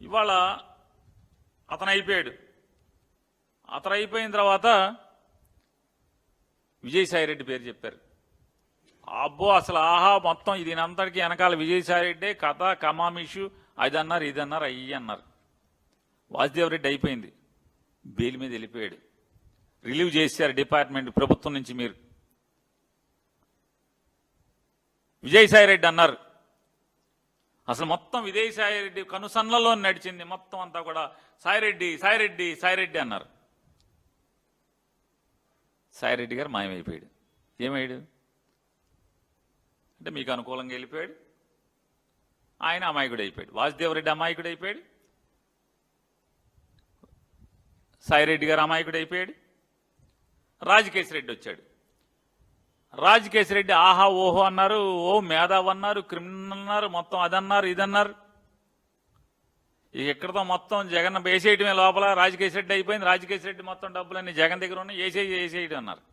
ఇవాళ అతను అయిపోయాడు. అతను అయిపోయిన తర్వాత విజయసాయిరెడ్డి పేరు చెప్పారు. అబ్బో అసలు ఆహా మొత్తం దీనంతటికీ వెనకాల విజయసాయిరెడ్డే కథ కమామిషు అదన్నారు ఇదన్నారు అయ్యి అన్నారు. వాసుదేవరెడ్డి అయిపోయింది, బెయిల్ మీద వెళ్ళిపోయాడు. రిలీవ్ చేశారు డిపార్ట్మెంట్ ప్రభుత్వం నుంచి. మీరు విజయసాయిరెడ్డి అన్నారు. అసలు మొత్తం విజయసాయిరెడ్డి కనుసన్నలో నడిచింది మొత్తం అంతా కూడా. సాయిరెడ్డి సాయిరెడ్డి సాయిరెడ్డి అన్నారు. సాయిరెడ్డి గారు మాయమైపోయాడు. ఏమయ్యాడు అంటే మీకు అనుకూలంగా వెళ్ళిపోయాడు. ఆయన అమాయకుడు అయిపోయాడు. వాసుదేవరెడ్డి అమాయకుడు అయిపోయాడు. సాయిరెడ్డి గారు అమాయకుడు అయిపోయాడు. రాజకేశ్రెడ్డి వచ్చాడు. రాజకేశ్రెడ్డి ఆహా ఓహో అన్నారు, ఓ మేధావ్ అన్నారు, క్రిమినల్ అన్నారు, మొత్తం అదన్నారు ఇదన్నారు. ఇక ఎక్కడితో మొత్తం జగన్ వేసేయటమే లోపల. రాజకేశ్రెడ్డి అయిపోయింది. రాజకేశ్రెడ్డి మొత్తం డబ్బులన్నీ జగన్ దగ్గర ఉన్నాయి, వేసేయడం అన్నారు.